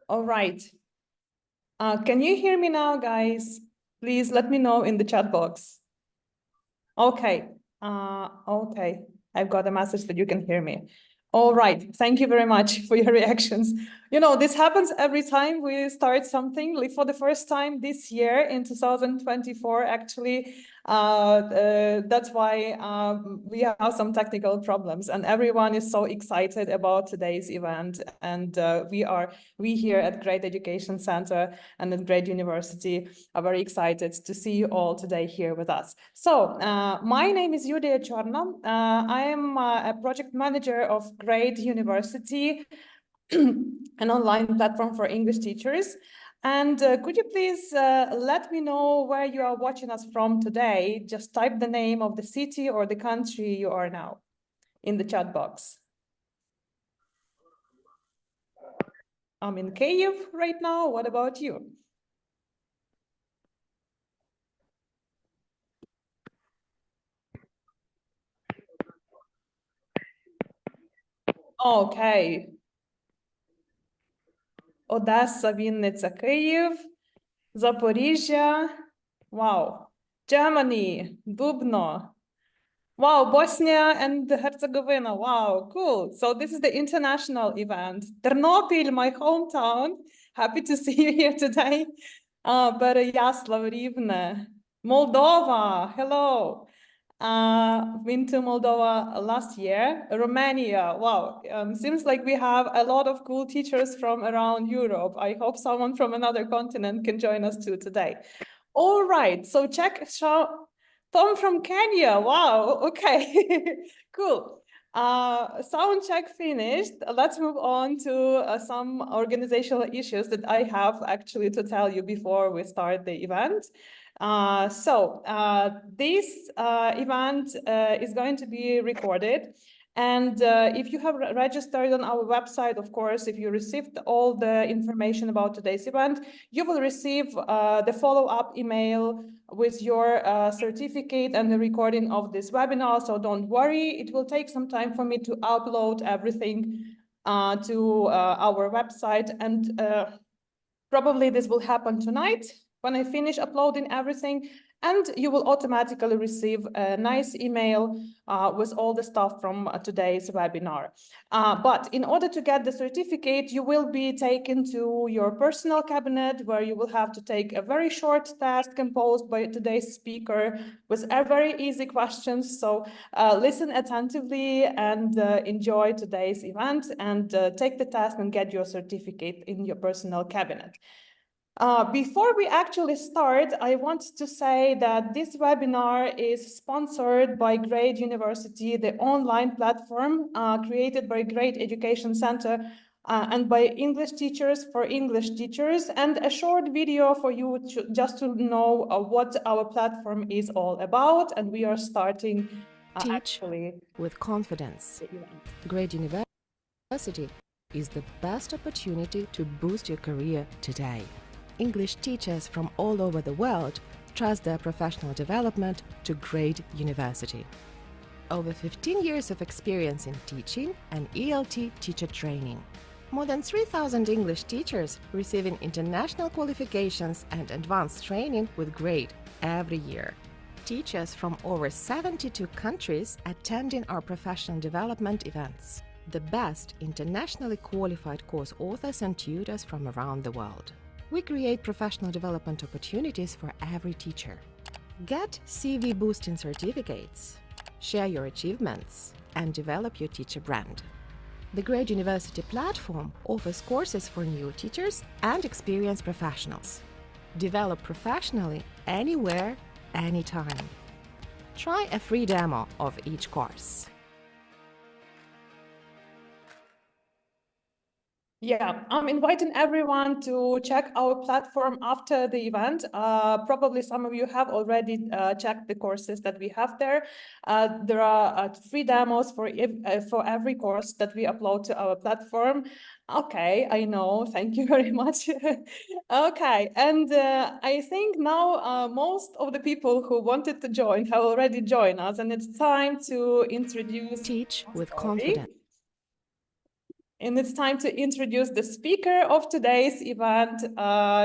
All right. Can you hear me now, guys? Please let me know in the chat box. Okay. Okay. I've got a message that you can hear me. All right. Thank you very much for your reactions. You know, this happens every time we start something. Like for the first time this year in 2024, actually, that's why we have some technical problems, and everyone is so excited about today's event. And we here at Great Education Center and at Great University are very excited to see you all today here with us. So my name is Yulia Chorna. I am a project manager of Great University, an online platform for English teachers. And could you please let me know where you are watching us from today? Just type the name of the city or the country you are now in the chat box. I'm in Kyiv right now. What about you? Okay. Одеса, Вінниця, Київ, Запоріжжя, wow, Germany, Dubno, wow, Bosnia and Herzegovina, wow, cool. So this is the international event. Ternopil, my hometown, happy to see you here today. Переяслав, Rivne, Moldova, hello. Been to Moldova last year. Romania, wow, seems like we have a lot of cool teachers from around Europe. I hope someone from another continent can join us too today. All right, so Tom from Kenya, wow, okay, cool. Sound check finished. Let's move on to some organizational issues that I have actually to tell you before we start the event. This event is going to be recorded. And if you have registered on our website, of course, if you received all the information about today's event, you will receive the follow-up email with your certificate and the recording of this webinar. So don't worry, it will take some time for me to upload everything to our website. And probably this will happen tonight when I finish uploading everything, and you will automatically receive a nice email with all the stuff from today's webinar. But in order to get the certificate, you will be taken to your personal cabinet, where you will have to take a very short test composed by today's speaker with very easy questions. So listen attentively and enjoy today's event, and take the test and get your certificate in your personal cabinet. Before we actually start, I want to say that this webinar is sponsored by Great University, the online platform created by Great Education Center and by English teachers for English teachers, and a short video for you just to know what our platform is all about. And we are starting actually with confidence. Great University is the best opportunity to boost your career today. English teachers from all over the world trust their professional development to Great University. Over 15 years of experience in teaching and ELT teacher training. More than 3,000 English teachers receiving international qualifications and advanced training with Great every year. Teachers from over 72 countries attending our professional development events. The best internationally qualified course authors and tutors from around the world. We create professional development opportunities for every teacher. Get CV boosting certificates, share your achievements, and develop your teacher brand. The Great University platform offers courses for new teachers and experienced professionals. Develop professionally anywhere, anytime. Try a free demo of each course. Yeah, I'm inviting everyone to check our platform after the event. Probably some of you have already checked the courses that we have there. There are free demos for every course that we upload to our platform. Okay, I know. Thank you very much. Okay, and I think now most of the people who wanted to join have already joined us, and it's time to introduce. Teach with Sorry. confidence. And it's time to introduce the speaker of today's event.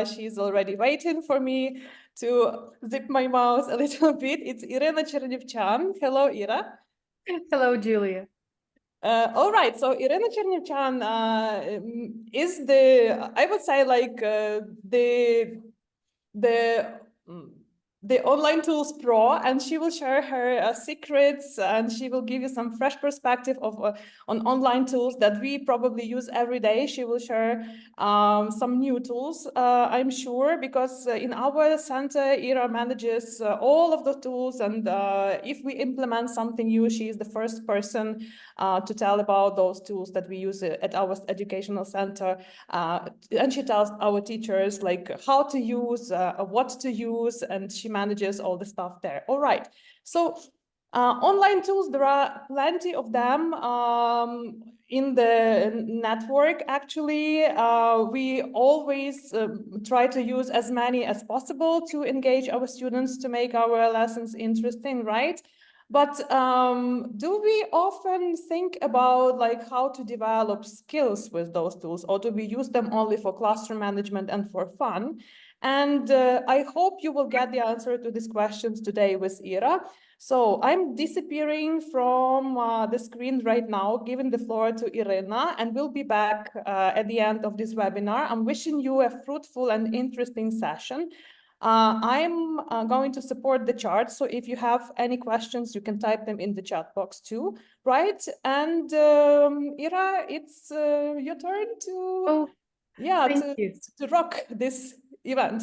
She's already waiting for me to zip my mouth a little bit. It's Irina Chernevchan. Hello, Ira. Hello, Julia. All right, so Irina Chernevchan is the, I would say, like the the online tools pro, and she will share her secrets, and she will give you some fresh perspective of on online tools that we probably use every day. She will share some new tools, I'm sure, because in our center, Ira manages all of the tools, and if we implement something new, she is the first person to tell about those tools that we use at our educational center, and she tells our teachers like how to use, what to use, and she manages all the stuff there. All right, so online tools, there are plenty of them in the network. Actually, we always try to use as many as possible to engage our students, to make our lessons interesting, right? But do we often think about like how to develop skills with those tools, or do we use them only for classroom management and for fun? And I hope you will get the answer to these questions today with Ira. So I'm disappearing from the screen right now, giving the floor to Irina, and we'll be back at the end of this webinar. I'm wishing you a fruitful and interesting session. I'm going to support the chart, so if you have any questions, you can type them in the chat box too, right? And Ira, it's your turn to, to rock this event.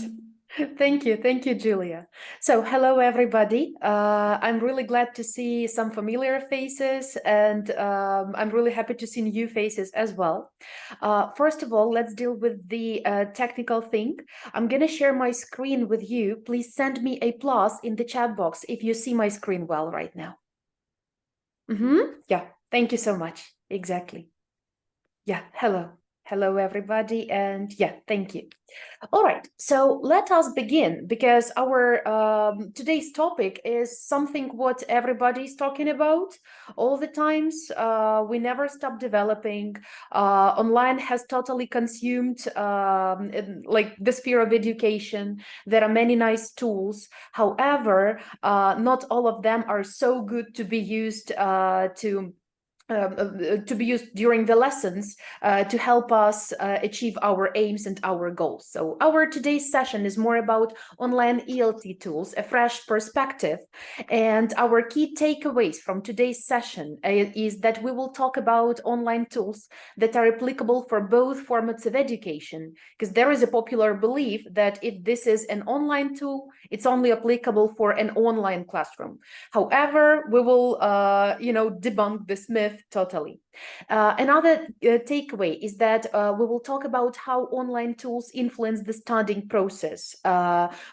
Thank you, Julia. So hello, everybody. I'm really glad to see some familiar faces, and I'm really happy to see new faces as well. First of all, let's deal with the technical thing. I'm going to share my screen with you. Please send me a plus in the chat box if you see my screen well right now. Yeah, thank you so much. Exactly. Yeah, hello. Hello, everybody. And yeah, thank you. All right, so let us begin, because our today's topic is something what everybody's talking about all the times. We never stop developing. Online has totally consumed like the sphere of education. There are many nice tools. However, not all of them are so good to be used to be used during the lessons to help us achieve our aims and our goals. So our today's session is more about online ELT tools, a fresh perspective. And our key takeaways from today's session is that we will talk about online tools that are applicable for both formats of education, because there is a popular belief that if this is an online tool, it's only applicable for an online classroom. However, we will, debunk this myth totally. Another takeaway is that we will talk about how online tools influence the studying process,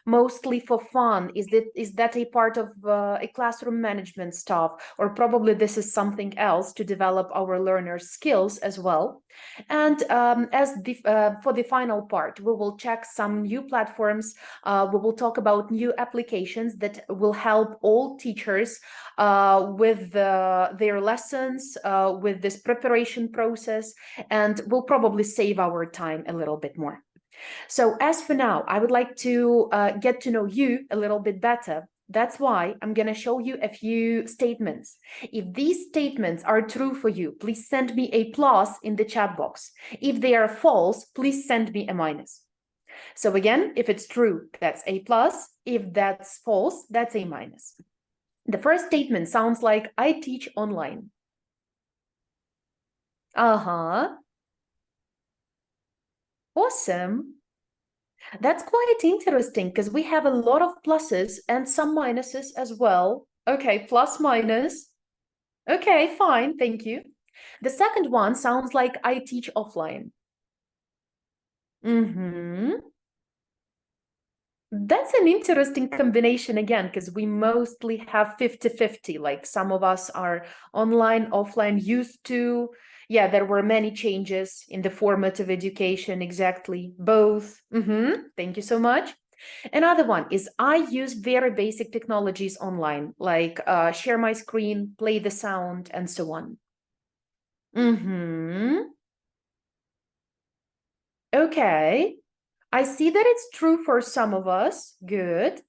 mostly for fun. Is that a part of a classroom management stuff, or probably this is something else to develop our learners' skills as well? And for the final part, we will check some new platforms. We will talk about new applications that will help all teachers with their lessons, with this preparation process, and will probably save our time a little bit more. So as for now, I would like to get to know you a little bit better. That's why I'm going to show you a few statements. If these statements are true for you, please send me a plus in the chat box. If they are false, please send me a minus. So again, if it's true, that's a plus. If that's false, that's a minus. The first statement sounds like I teach online. Awesome. That's quite interesting, because we have a lot of pluses and some minuses as well. Okay, plus minus. Okay, fine, thank you. The second one sounds like I teach offline. That's an interesting combination again, because we mostly have 50-50, like some of us are online, offline, used to. Yeah, there were many changes in the format of education, exactly, both. Thank you so much. Another one is I use very basic technologies online, like share my screen, play the sound, and so on. Okay. I see that it's true for some of us. Good.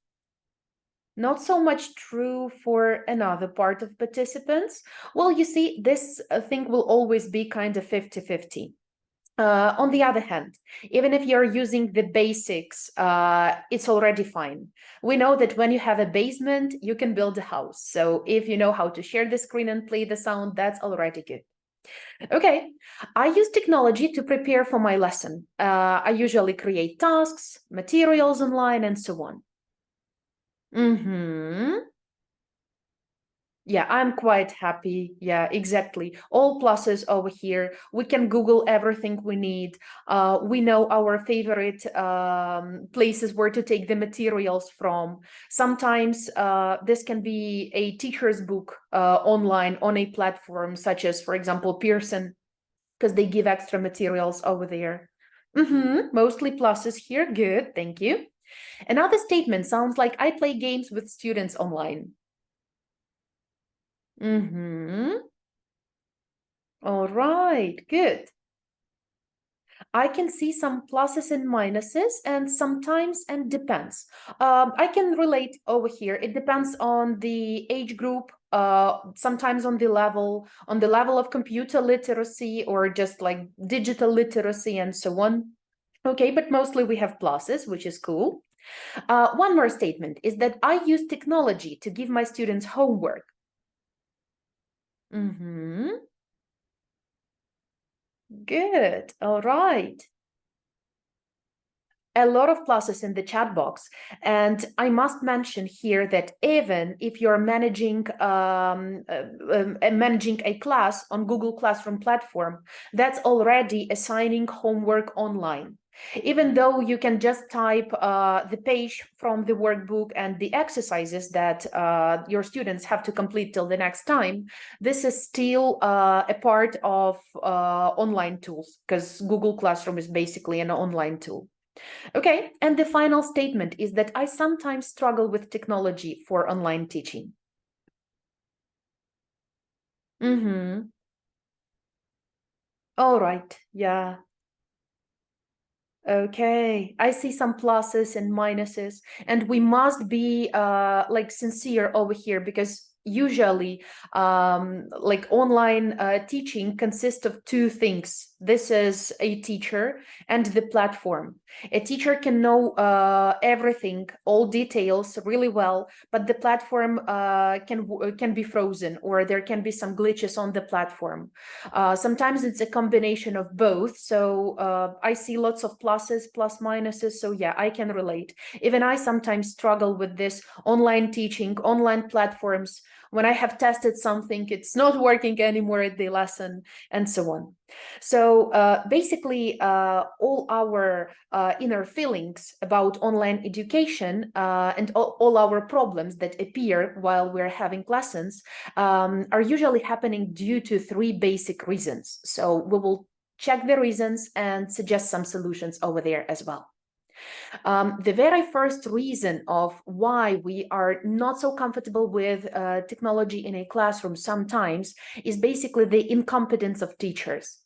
Not so much true for another part of participants. Well, you see, this thing will always be kind of 50-50. On the other hand, even if you're using the basics, it's already fine. We know that when you have a basement, you can build a house. So if you know how to share the screen and play the sound, that's already good. Okay, I use technology to prepare for my lesson. I usually create tasks, materials online, and so on. Yeah, I'm quite happy. Yeah, exactly. All pluses over here. We can Google everything we need. We know our favorite places where to take the materials from. Sometimes this can be a teacher's book online on a platform such as, for example, Pearson, because they give extra materials over there. Mostly pluses here. Good, thank you. Another statement sounds like I play games with students online. All right, good. I can see some pluses and minuses, and sometimes and depends. I can relate over here. It depends on the age group, sometimes on the level of computer literacy or just like digital literacy and so on. Okay, but mostly we have pluses, which is cool. One more statement is that I use technology to give my students homework. Good. All right. A lot of pluses in the chat box. And I must mention here that even if you're managing a class on Google Classroom platform, that's already assigning homework online. Even though you can just type the page from the workbook and the exercises that your students have to complete till the next time, this is still a part of online tools, because Google Classroom is basically an online tool. Okay, and the final statement is that I sometimes struggle with technology for online teaching. All right, yeah. Okay, I see some pluses and minuses, and we must be like sincere over here, because usually like online teaching consists of two things. This is a teacher and the platform. A teacher can know everything, all details really well, but the platform can be frozen, or there can be some glitches on the platform. Sometimes it's a combination of both. So I see lots of pluses, plus minuses. So yeah, I can relate. Even I sometimes struggle with this online teaching, online platforms. When I have tested something, it's not working anymore at the lesson, and so on. So basically, all our inner feelings about online education and all our problems that appear while we're having lessons are usually happening due to three basic reasons. So we will check the reasons and suggest some solutions over there as well. The very first reason of why we are not so comfortable with technology in a classroom sometimes is basically the incompetence of teachers.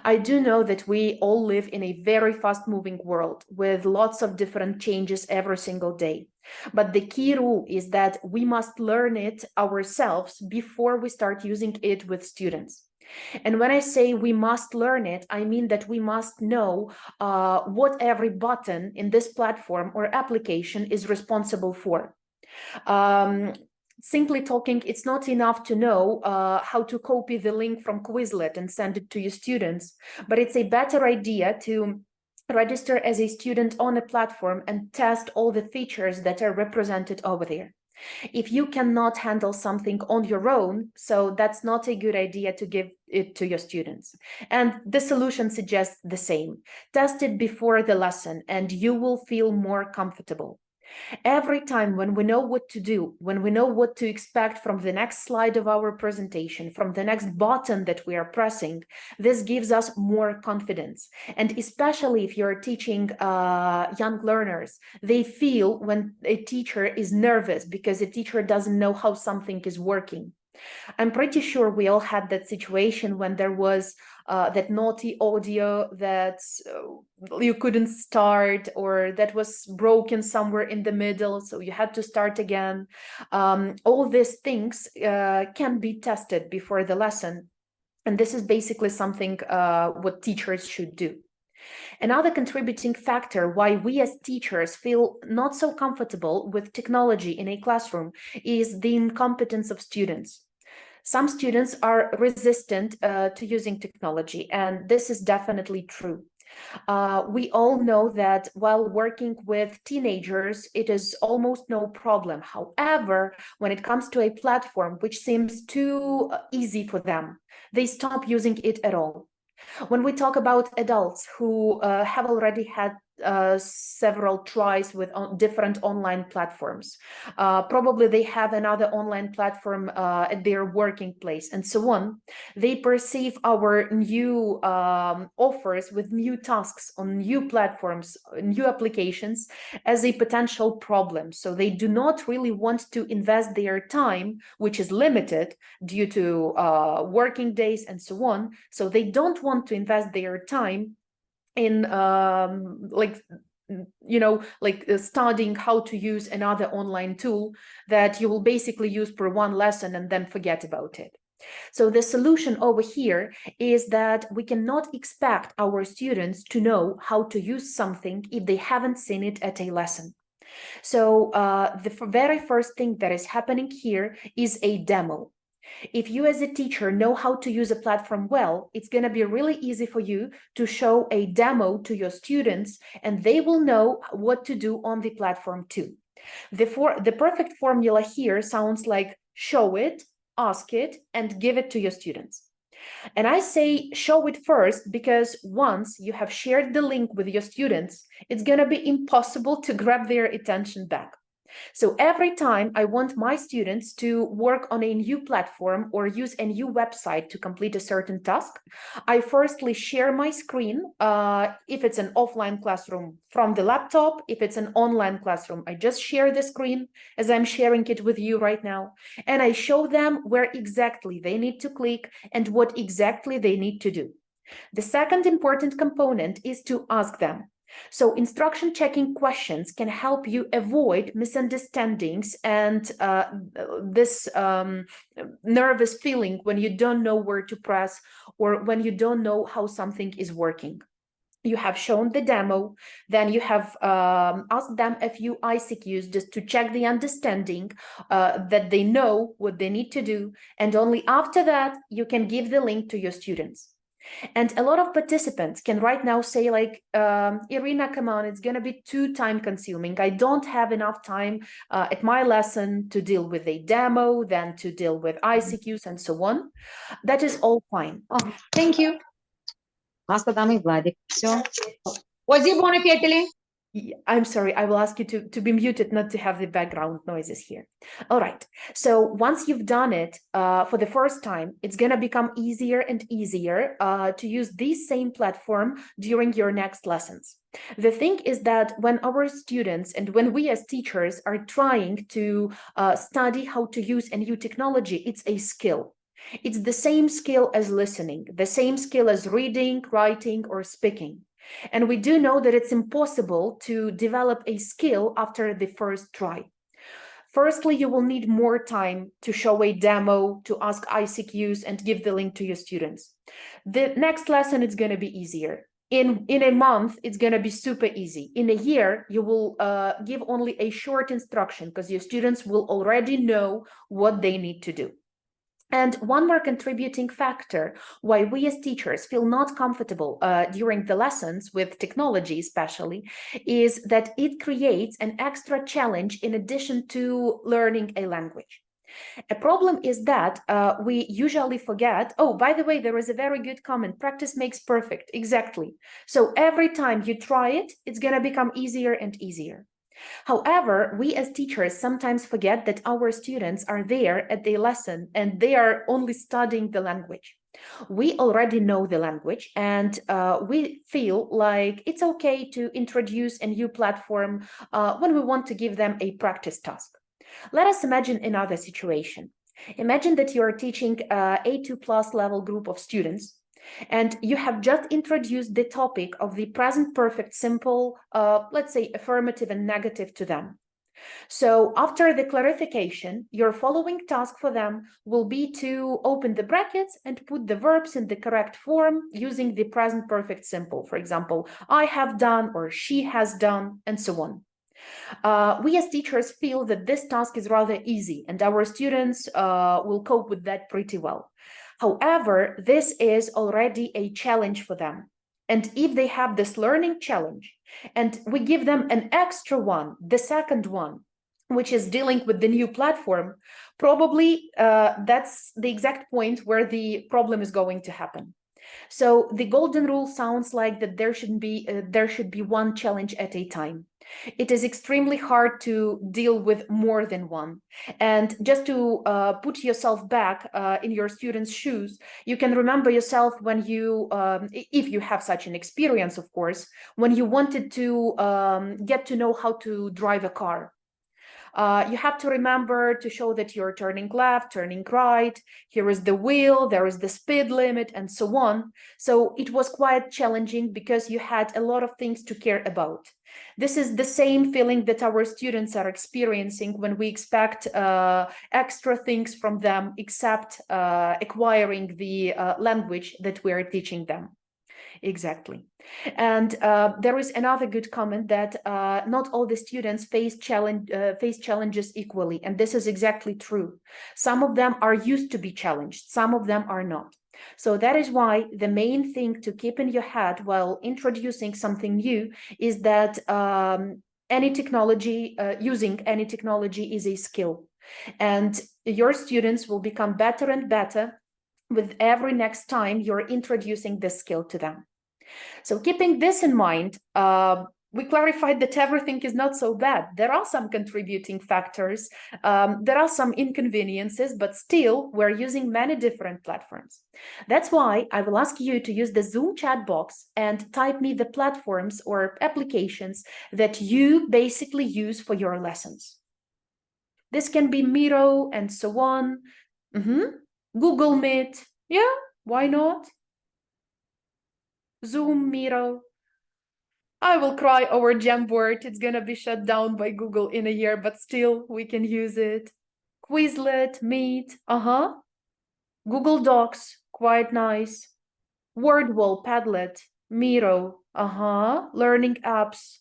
I do know that we all live in a very fast-moving world with lots of different changes every single day. But the key rule is that we must learn it ourselves before we start using it with students. And when I say we must learn it, I mean that we must know what every button in this platform or application is responsible for. Simply talking, it's not enough to know how to copy the link from Quizlet and send it to your students, but it's a better idea to register as a student on a platform and test all the features that are represented over there. If you cannot handle something on your own, so that's not a good idea to give it to your students. And the solution suggests the same. Test it before the lesson and you will feel more comfortable. Every time when we know what to do, when we know what to expect from the next slide of our presentation, from the next button that we are pressing, this gives us more confidence. And especially if you're teaching young learners, they feel when a teacher is nervous because a teacher doesn't know how something is working. I'm pretty sure we all had that situation when there was that naughty audio that you couldn't start, or that was broken somewhere in the middle, so you had to start again. All these things can be tested before the lesson. And this is basically something what teachers should do. Another contributing factor why we as teachers feel not so comfortable with technology in a classroom is the incompetence of students. Some students are resistant to using technology, and this is definitely true. We all know that while working with teenagers, it is almost no problem. However, when it comes to a platform which seems too easy for them, they stop using it at all. When we talk about adults who have already had several tries with different online platforms, probably they have another online platform at their working place and so on, they perceive our new offers with new tasks on new platforms, new applications, as a potential problem. So they do not really want to invest their time, which is limited due to working days and so on. So they don't want to invest their time in studying how to use another online tool that you will basically use for one lesson and then forget about it. So the solution over here is that we cannot expect our students to know how to use something if they haven't seen it at a lesson. So the very first thing that is happening here is a demo. If you as a teacher know how to use a platform well, it's going to be really easy for you to show a demo to your students, and they will know what to do on the platform too. The perfect formula here sounds like show it, ask it, and give it to your students. And I say show it first because once you have shared the link with your students, it's going to be impossible to grab their attention back. So every time I want my students to work on a new platform or use a new website to complete a certain task, I firstly share my screen, if it's an offline classroom from the laptop. If it's an online classroom, I just share the screen as I'm sharing it with you right now, and I show them where exactly they need to click and what exactly they need to do. The second important component is to ask them. So instruction checking questions can help you avoid misunderstandings and this nervous feeling when you don't know where to press or when you don't know how something is working. You have shown the demo, then you have asked them a few ICQs just to check the understanding, that they know what they need to do, and only after that you can give the link to your students. And a lot of participants can right now say like, Irina, come on, it's going to be too time consuming. I don't have enough time at my lesson to deal with a demo, then to deal with ICQs and so on. That is all fine. Oh, thank you. Asta, дамы, Владик. Все. Ozzy, buone fietele. I'm sorry, I will ask you to be muted, not to have the background noises here. All right, so once you've done it for the first time, it's going to become easier and easier to use this same platform during your next lessons. The thing is that when our students and when we as teachers are trying to study how to use a new technology, it's a skill. It's the same skill as listening, the same skill as reading, writing, or speaking. And we do know that it's impossible to develop a skill after the first try. Firstly, you will need more time to show a demo, to ask ICQs, and give the link to your students. The next lesson is going to be easier. In a month, it's going to be super easy. In a year, you will give only a short instruction because your students will already know what they need to do. And one more contributing factor why we as teachers feel not comfortable during the lessons with technology especially is that it creates an extra challenge in addition to learning a language. A problem is that we usually forget, oh, by the way, there is a very good comment, practice makes perfect, exactly. So every time you try it, it's going to become easier and easier. However, we as teachers sometimes forget that our students are there at the lesson and they are only studying the language. We already know the language and we feel like it's okay to introduce a new platform when we want to give them a practice task. Let us imagine another situation. Imagine that you are teaching A2 plus level group of students and you have just introduced the topic of the present perfect simple, let's say affirmative and negative to them. So after the clarification, your following task for them will be to open the brackets and put the verbs in the correct form using the present perfect simple. For example, I have done or she has done and so on. We as teachers feel that this task is rather easy and our students will cope with that pretty well. However, this is already a challenge for them. And if they have this learning challenge and we give them an extra one, the second one, which is dealing with the new platform, probably that's the exact point where the problem is going to happen. So the golden rule sounds like that there should be one challenge at a time. It is extremely hard to deal with more than one. And just to put yourself back in your students' shoes, you can remember yourself when you, if you have such an experience, of course, when you wanted to get to know how to drive a car. You have to remember to show that you're turning left, turning right, here is the wheel, there is the speed limit, and so on. So it was quite challenging because you had a lot of things to care about. This is the same feeling that our students are experiencing when we expect extra things from them, except acquiring the language that we're teaching them. Exactly. And there is another good comment that not all the students face challenges equally. And this is exactly true. Some of them are used to be challenged. Some of them are not. So that is why the main thing to keep in your head while introducing something new is that any technology, using any technology is a skill. And your students will become better and better with every next time you're introducing this skill to them. So keeping this in mind, we clarified that everything is not so bad. There are some contributing factors, there are some inconveniences, but still we're using many different platforms. That's why I will ask you to use the Zoom chat box and type me the platforms or applications that you basically use for your lessons. This can be Miro and so on. Google Meet, yeah, why not? Zoom, Miro. I will cry over Jamboard. It's gonna be shut down by Google in a year, but still we can use it. Quizlet, Meet, Google Docs, quite nice. Wordwall, Padlet, Miro, learning apps,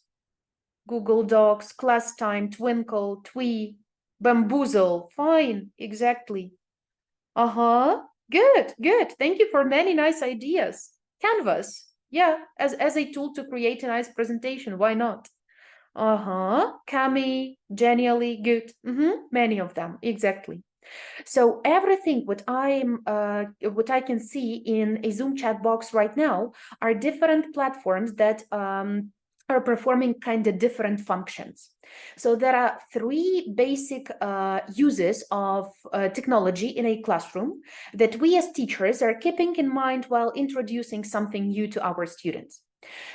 Google Docs, ClassTime, Twinkle, Twee, Bamboozle, fine, exactly. Good, good. Thank you for many nice ideas. Canvas, yeah, as a tool to create a nice presentation, why not? Kami, genially, good. Many of them, exactly. So everything what I can see in a Zoom chat box right now are different platforms that are performing kind of different functions. So there are three basic uses of technology in a classroom that we as teachers are keeping in mind while introducing something new to our students.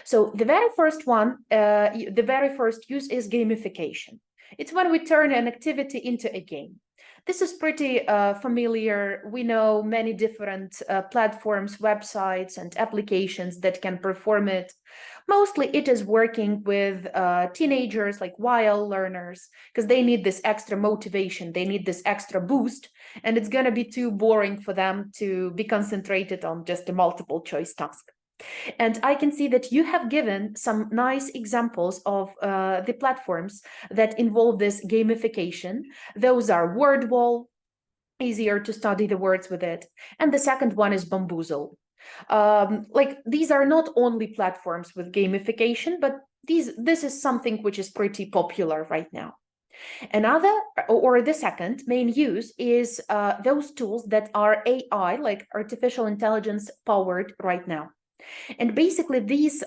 So the very first one, the very first use is gamification. It's when we turn an activity into a game. This is pretty familiar. We know many different platforms, websites, and applications that can perform it. Mostly it is working with teenagers, like YL learners, because they need this extra motivation, they need this extra boost, and it's going to be too boring for them to be concentrated on just a multiple choice task. And I can see that you have given some nice examples of the platforms that involve this gamification. Those are Wordwall, easier to study the words with it. And the second one is Bamboozle. Like these are not only platforms with gamification, but this is something which is pretty popular right now. Another, or the second main use is those tools that are AI, like artificial intelligence powered right now. And basically these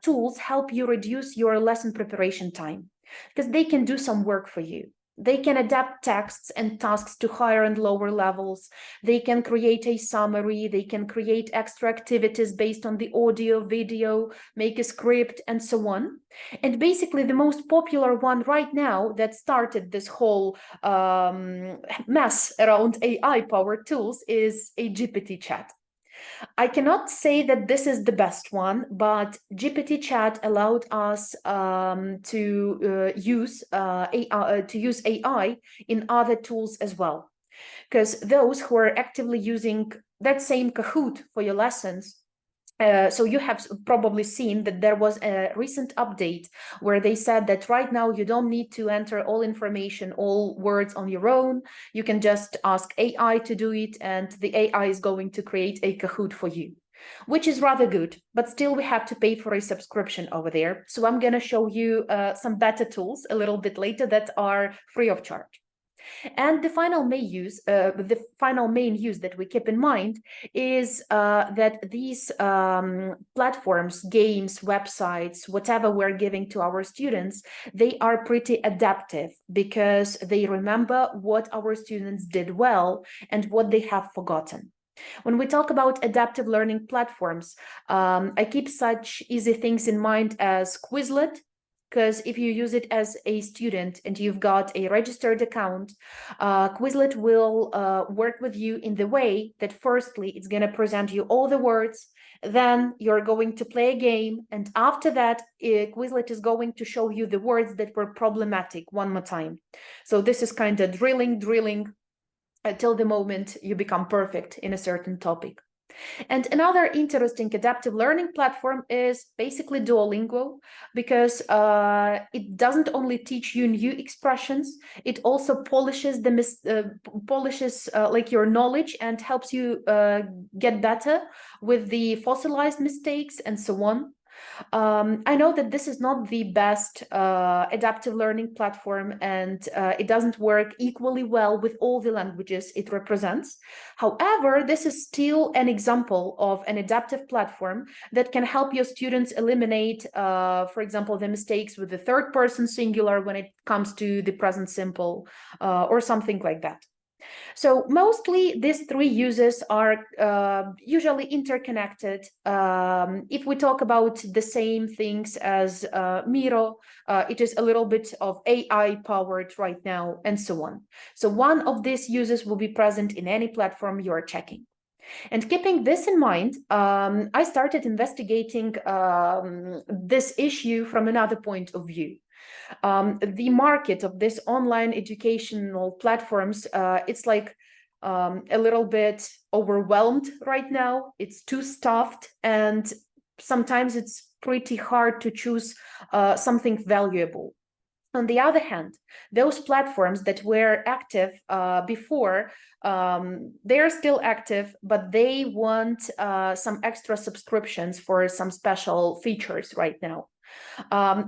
tools help you reduce your lesson preparation time because they can do some work for you. They can adapt texts and tasks to higher and lower levels. They can create a summary. They can create extra activities based on the audio, video, make a script, and so on. And basically the most popular one right now that started this whole mess around AI-powered tools is a GPT chat. I cannot say that this is the best one, but GPT chat allowed us to use AI in other tools as well. Because those who are actively using that same Kahoot for your lessons, so you have probably seen that there was a recent update where they said that right now you don't need to enter all information, all words on your own. You can just ask AI to do it, and the AI is going to create a Kahoot for you, which is rather good, but still we have to pay for a subscription over there. So I'm going to show you some better tools a little bit later that are free of charge. And the final main use that we keep in mind is that these platforms, games, websites, whatever we're giving to our students, they are pretty adaptive because they remember what our students did well and what they have forgotten. When we talk about adaptive learning platforms, I keep such easy things in mind as Quizlet, because if you use it as a student and you've got a registered account, Quizlet will work with you in the way that firstly, it's going to present you all the words, then you're going to play a game, and after that, Quizlet is going to show you the words that were problematic one more time. So this is kind of drilling until the moment you become perfect in a certain topic. And another interesting adaptive learning platform is basically Duolingo, because it doesn't only teach you new expressions, it also polishes like your knowledge and helps you get better with the fossilized mistakes and so on. I know that this is not the best adaptive learning platform, and it doesn't work equally well with all the languages it represents. However, this is still an example of an adaptive platform that can help your students eliminate, for example, the mistakes with the third person singular when it comes to the present simple or something like that. So mostly these three uses are usually interconnected. If we talk about the same things as Miro, it is a little bit of AI powered right now and so on. So one of these uses will be present in any platform you are checking. And keeping this in mind, I started investigating this issue from another point of view. The market of this online educational platforms, it's like a little bit overwhelmed right now. It's too stuffed, and sometimes it's pretty hard to choose something valuable. On the other hand, those platforms that were active before, they are still active, but they want some extra subscriptions for some special features right now.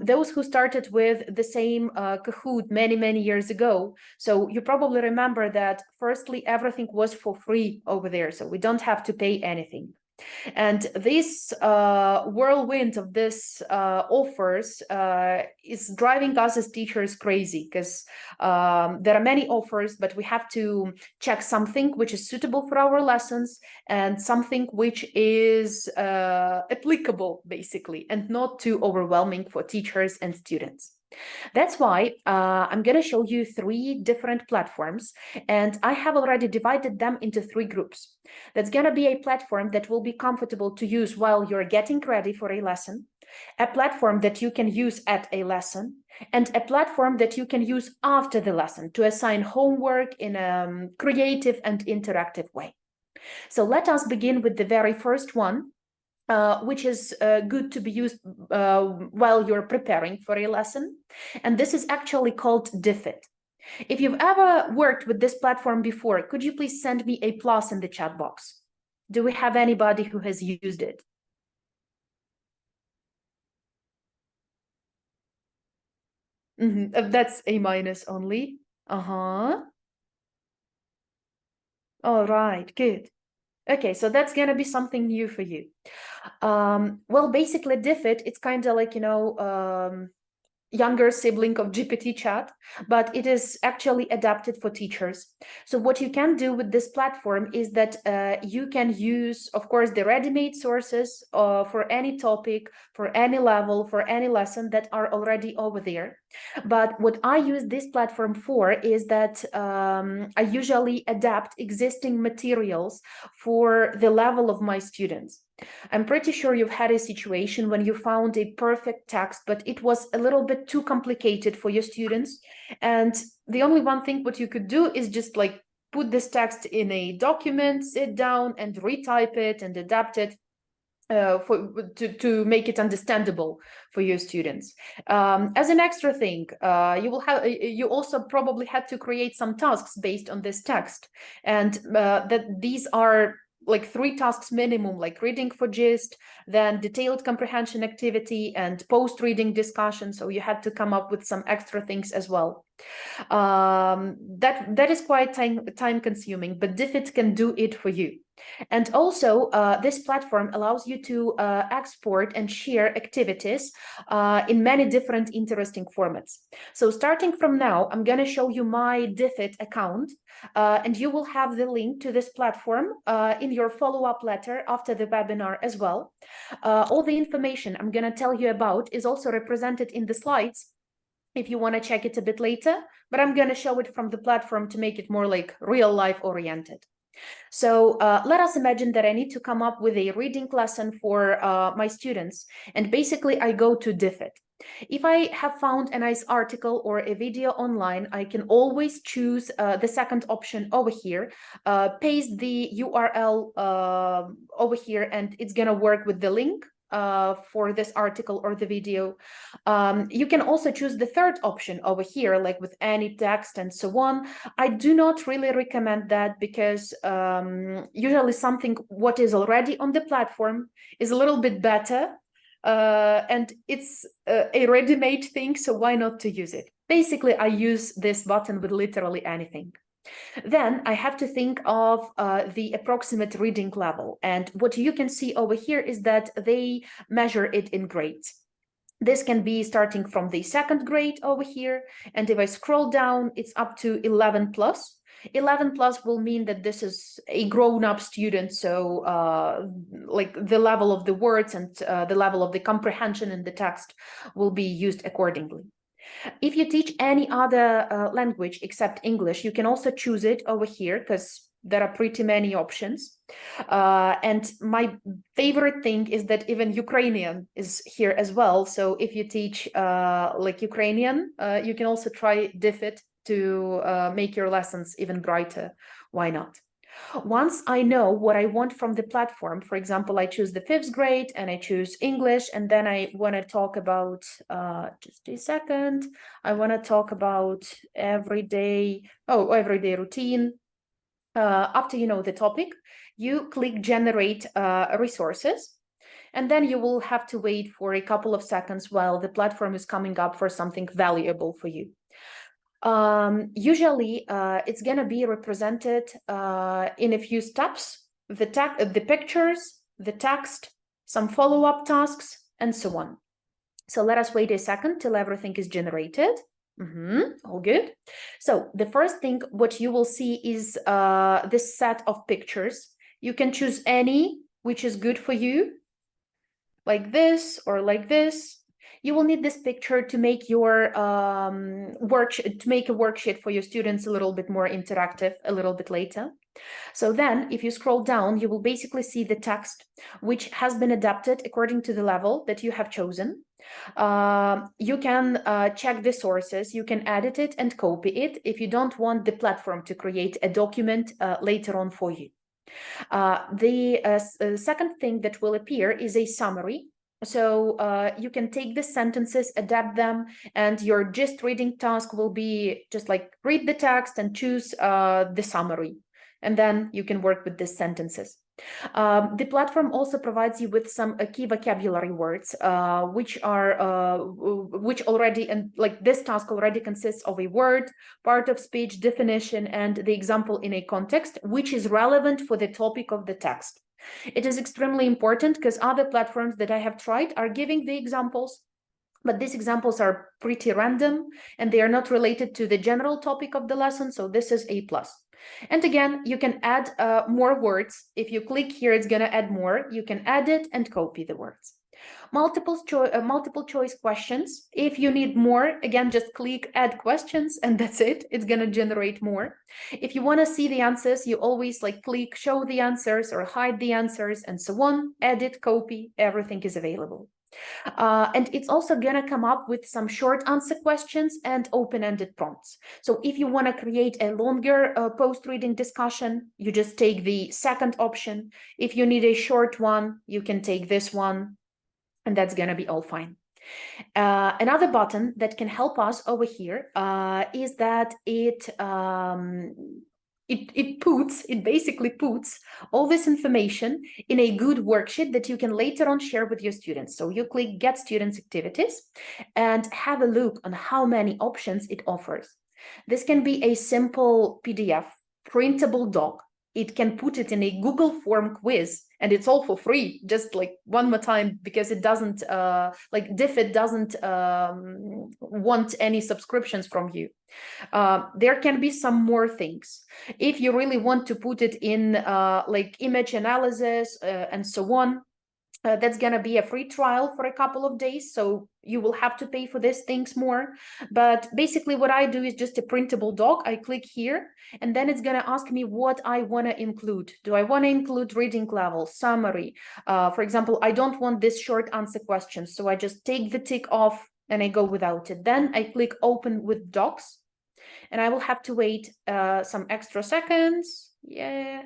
Those who started with the same Kahoot many years ago, so you probably remember that firstly everything was for free over there, so we don't have to pay anything. And this whirlwind of this offers is driving us as teachers crazy, because there are many offers, but we have to check something which is suitable for our lessons and something which is applicable, basically, and not too overwhelming for teachers and students. That's why I'm going to show you 3 different platforms, and I have already divided them into 3 groups. That's going to be a platform that will be comfortable to use while you're getting ready for a lesson, a platform that you can use at a lesson, and a platform that you can use after the lesson to assign homework in a creative and interactive way. So let us begin with the very first one, which is good to be used while you're preparing for a lesson. And this is actually called Diffit. If you've ever worked with this platform before, could you please send me a plus in the chat box? Do we have anybody who has used it? That's A minus only. All right, good. Okay, so that's gonna be something new for you. Well, basically, Diffit, it's kind of like, younger sibling of GPT chat, but it is actually adapted for teachers. So what you can do with this platform is that you can use, of course, the ready-made sources for any topic, for any level, for any lesson that are already over there. But what I use this platform for is that I usually adapt existing materials for the level of my students. I'm pretty sure you've had a situation when you found a perfect text, but it was a little bit too complicated for your students. And the only one thing what you could do is just like put this text in a document, sit down and retype it and adapt it to make it understandable for your students. As an extra thing, you also probably had to create some tasks based on this text, and that these are like 3 tasks minimum, like reading for gist, then detailed comprehension activity, and post-reading discussion. So you had to come up with some extra things as well. That is quite time consuming, but Diffit can do it for you. And also, this platform allows you to export and share activities in many different interesting formats. So starting from now, I'm going to show you my Diffit account, and you will have the link to this platform in your follow-up letter after the webinar as well. All the information I'm going to tell you about is also represented in the slides if you want to check it a bit later, but I'm going to show it from the platform to make it more like real life oriented. So let us imagine that I need to come up with a reading lesson for my students, and basically I go to Diffit. If I have found a nice article or a video online, I can always choose the second option over here, paste the URL over here, and it's gonna work with the link for this article or the video. You can also choose the third option over here, like with any text and so on. I do not really recommend that because usually something what is already on the platform is a little bit better, and it's a ready-made thing, so why not to use it? Basically, I use this button with literally anything. Then I have to think of the approximate reading level. And what you can see over here is that they measure it in grades. This can be starting from the 2nd grade over here. And if I scroll down, it's up to 11 plus. 11 plus will mean that this is a grown-up student, so like the level of the words and the level of the comprehension in the text will be used accordingly. If you teach any other language except English, you can also choose it over here because there are pretty many options. And my favorite thing is that even Ukrainian is here as well. So if you teach like Ukrainian, you can also try Diffit to make your lessons even brighter. Why not? Once I know what I want from the platform, for example, I choose the 5th grade and I choose English, and then I want to talk about, just a second, I want to talk about everyday routine. After you know the topic, you click generate resources, and then you will have to wait for a couple of seconds while the platform is coming up for something valuable for you. Usually it's gonna be represented in a few steps: the pictures, the text, some follow-up tasks, and so on. So let us wait a second till everything is generated. All good. So the first thing what you will see is this set of pictures. You can choose any which is good for you, like this or like this. You will need this picture to make your a worksheet for your students a little bit more interactive a little bit later. So then if you scroll down, you will basically see the text, which has been adapted according to the level that you have chosen. You can check the sources, you can edit it and copy it if you don't want the platform to create a document later on for you. The second thing that will appear is a summary. So you can take the sentences, adapt them, and your gist reading task will be just like read the text and choose the summary. And then you can work with these sentences. The platform also provides you with some key vocabulary words, which already, and like this task already consists of a word, part of speech, definition, and the example in a context, which is relevant for the topic of the text. It is extremely important because other platforms that I have tried are giving the examples, but these examples are pretty random and they are not related to the general topic of the lesson, so this is A+. And again, you can add more words. If you click here, it's going to add more. You can add it and copy the words. Multiple choice questions. If you need more, again, just click add questions and that's it. It's going to generate more. If you want to see the answers, you always like click show the answers or hide the answers and so on. Edit, copy, everything is available. And it's also going to come up with some short answer questions and open-ended prompts. So if you want to create a longer post-reading discussion, you just take the second option. If you need a short one, you can take this one, and that's going to be all fine. Another button that can help us over here is that it basically puts all this information in a good worksheet that you can later on share with your students. So you click Get Students Activities and have a look on how many options it offers. This can be a simple PDF, printable doc. It can put it in a Google form quiz, and it's all for free, just like one more time, because it doesn't, like Diffit doesn't want any subscriptions from you. There can be some more things. If you really want to put it in like image analysis and so on, that's going to be a free trial for a couple of days, so you will have to pay for these things more. But basically what I do is just a printable doc. I click here and then it's going to ask me what I want to include. Do I want to include reading level, summary? For example, I don't want this short answer question, so I just take the tick off and I go without it. Then I click open with docs and I will have to wait some extra seconds. Yeah,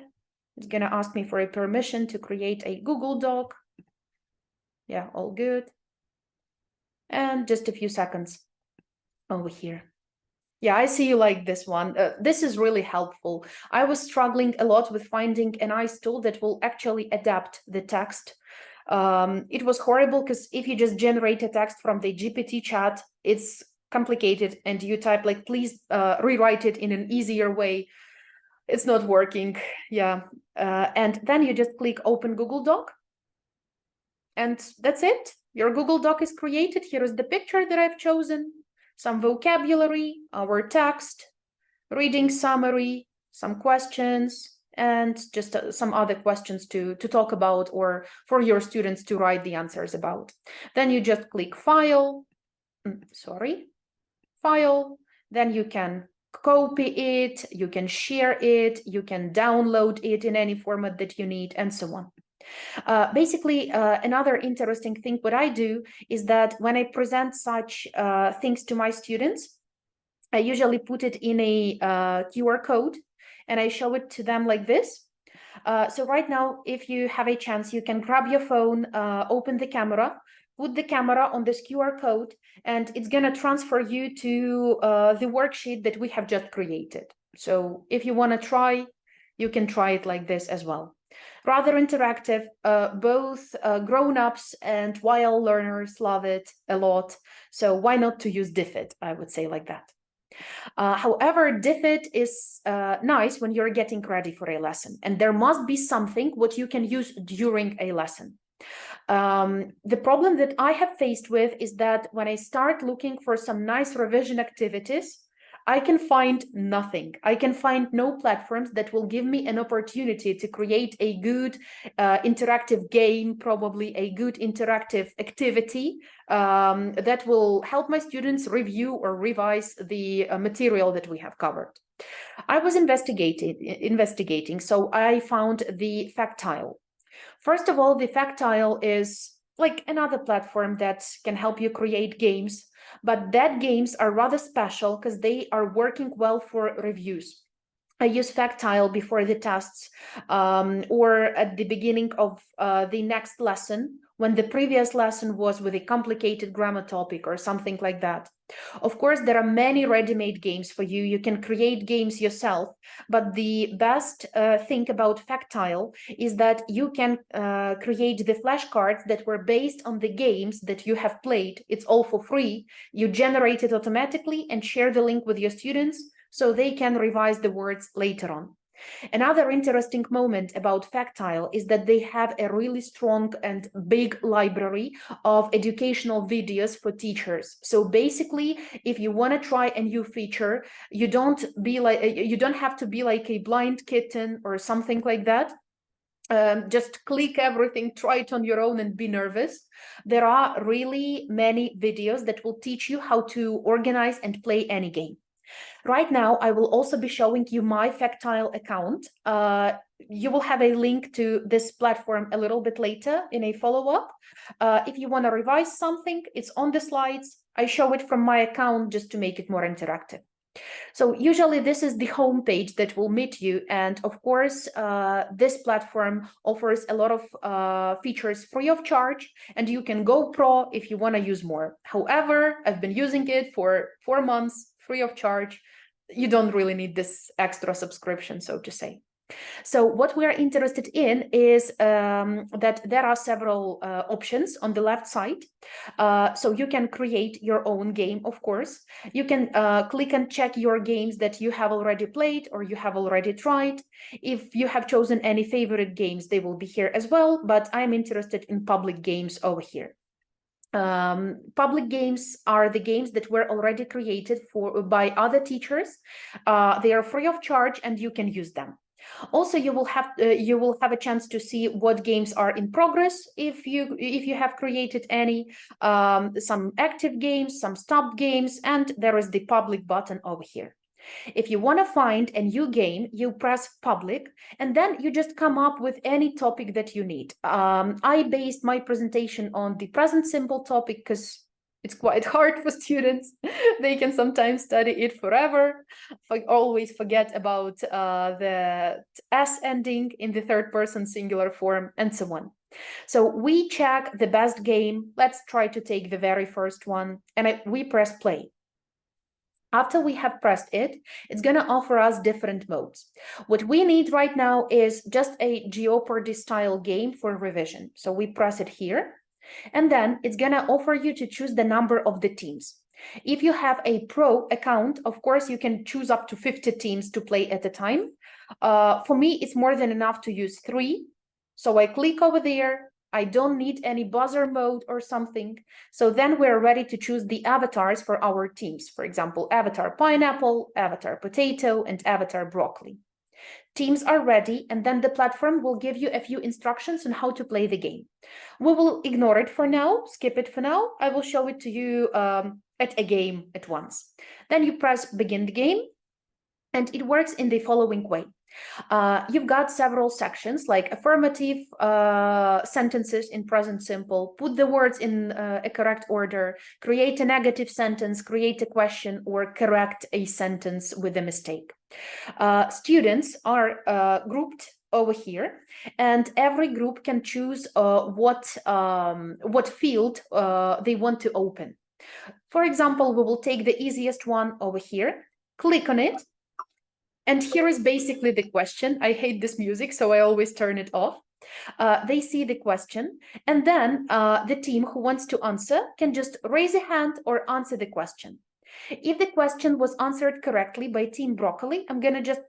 it's going to ask me for a permission to create a Google Doc. Yeah, all good. And just a few seconds over here. Yeah, I see you like this one. This is really helpful. I was struggling a lot with finding a nice tool that will actually adapt the text. It was horrible because if you just generate a text from the GPT chat, it's complicated and you type like, please rewrite it in an easier way. It's not working. Yeah. And then you just click open Google Doc. And that's it. Your Google Doc is created. Here is the picture that I've chosen, some vocabulary, our text, reading summary, some questions, and just some other questions to talk about or for your students to write the answers about. Then you just click File, File, then you can copy it, you can share it, you can download it in any format that you need, and so on. Basically, another interesting thing what I do is that when I present such things to my students, I usually put it in a QR code and I show it to them like this. So right now, if you have a chance, you can grab your phone, open the camera, put the camera on this QR code, and it's going to transfer you to the worksheet that we have just created. So if you want to try, you can try it like this as well. Rather interactive, both grown-ups and YL learners love it a lot. So why not to use Diffit? I would say like that. However, Diffit is nice when you're getting ready for a lesson, and there must be something what you can use during a lesson. The problem that I have faced with is that when I start looking for some nice revision activities, I can find nothing. I can find no platforms that will give me an opportunity to create a good interactive game, probably a good interactive activity that will help my students review or revise the material that we have covered. I was investigating, so I found the Factile. First of all, the Factile is like another platform that can help you create games, but that games are rather special because they are working well for reviews. I use Factile before the tests or at the beginning of the next lesson when the previous lesson was with a complicated grammar topic or something like that. Of course, there are many ready-made games for you. You can create games yourself, but the best thing about Factile is that you can create the flashcards that were based on the games that you have played. It's all for free. You generate it automatically and share the link with your students so they can revise the words later on. Another interesting moment about Factile is that they have a really strong and big library of educational videos for teachers. So basically, if you want to try a new feature, you don't have to be like a blind kitten or something like that. Just click everything, try it on your own and be nervous. There are really many videos that will teach you how to organize and play any game. Right now, I will also be showing you my Factile account. You will have a link to this platform a little bit later in a follow-up. If you want to revise something, it's on the slides. I show it from my account just to make it more interactive. So usually this is the home page that will meet you. And of course, this platform offers a lot of features free of charge, and you can go pro if you want to use more. However, I've been using it for 4 months free of charge. You don't really need this extra subscription, so to say. So what we are interested in is that there are several options on the left side. So you can create your own game, of course. You can click and check your games that you have already played or you have already tried. If you have chosen any favorite games, they will be here as well, but I'm interested in public games over here. Public games are the games that were already created by other teachers. They are free of charge and you can use them. Also, you will have a chance to see what games are in progress if you have created any, some active games, some stopped games, and there is the public button over here. If you want to find a new game, you press public, and then you just come up with any topic that you need. I based my presentation on the present simple topic because it's quite hard for students. They can sometimes study it forever, always forget about the S ending in the third person singular form, and so on. So we check the best game. Let's try to take the very first one, and we press play. After we have pressed it, it's going to offer us different modes. What we need right now is just a Jeopardy style game for revision. So we press it here, and then it's going to offer you to choose the number of the teams. If you have a pro account, of course, you can choose up to 50 teams to play at a time. For me, it's more than enough to use 3. So I click over there. I don't need any buzzer mode or something. So then we're ready to choose the avatars for our teams. For example, avatar pineapple, avatar potato, and avatar broccoli. Teams are ready, and then the platform will give you a few instructions on how to play the game. We will ignore it for now, skip it for now. I will show it to you at a game at once. Then you press begin the game, and it works in the following way. You've got several sections like affirmative sentences in present simple, put the words in a correct order, create a negative sentence, create a question, or correct a sentence with a mistake. Students are grouped over here, and every group can choose what field they want to open. For example, we will take the easiest one over here, click on it, and here is basically the question. I hate this music, so I always turn it off. They see the question, and then the team who wants to answer can just raise a hand or answer the question. If the question was answered correctly by Team Broccoli, I'm going to just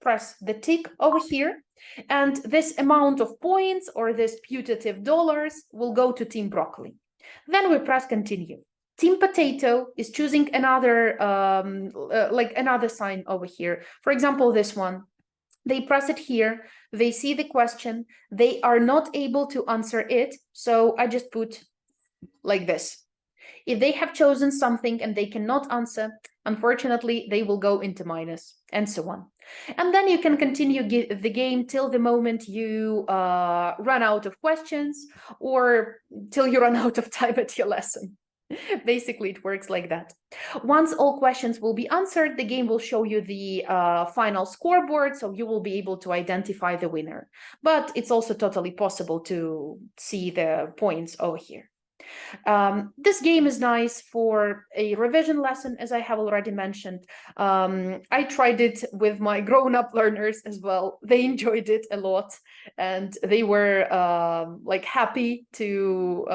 press the tick over here, and this amount of points or this putative dollars will go to Team Broccoli. Then we press continue. Team Potato is choosing another, like another sign over here. For example, this one. They press it here, they see the question, they are not able to answer it, so I just put like this. If they have chosen something and they cannot answer, unfortunately, they will go into minus, and so on. And then you can continue the game till the moment you run out of questions or till you run out of time at your lesson. Basically, it works like that. Once all questions will be answered, the game will show you the final scoreboard, so you will be able to identify the winner. But it's also totally possible to see the points over here. This game is nice for a revision lesson, as I have already mentioned. I tried it with my grown-up learners as well. They enjoyed it a lot, and they were like happy to.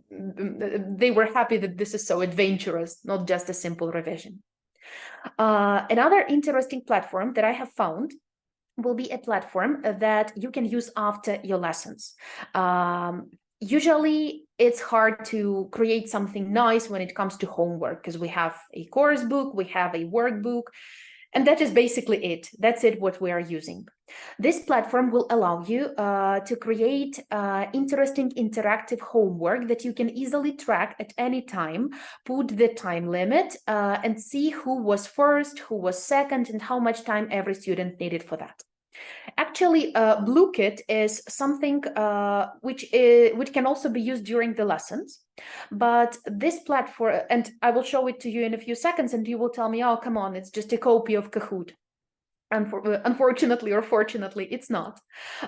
They were happy that this is so adventurous, not just a simple revision. Another interesting platform that I have found will be a platform that you can use after your lessons. Usually it's hard to create something nice when it comes to homework because we have a course book, we have a workbook, and that is basically it. That's it, what we are using. This platform will allow you to create interesting interactive homework that you can easily track at any time, put the time limit, and see who was first, who was second, and how much time every student needed for that. Actually, Blooket is something which can also be used during the lessons. But this platform, and I will show it to you in a few seconds, and you will tell me, oh, come on, it's just a copy of Kahoot. Unfortunately or fortunately, it's not.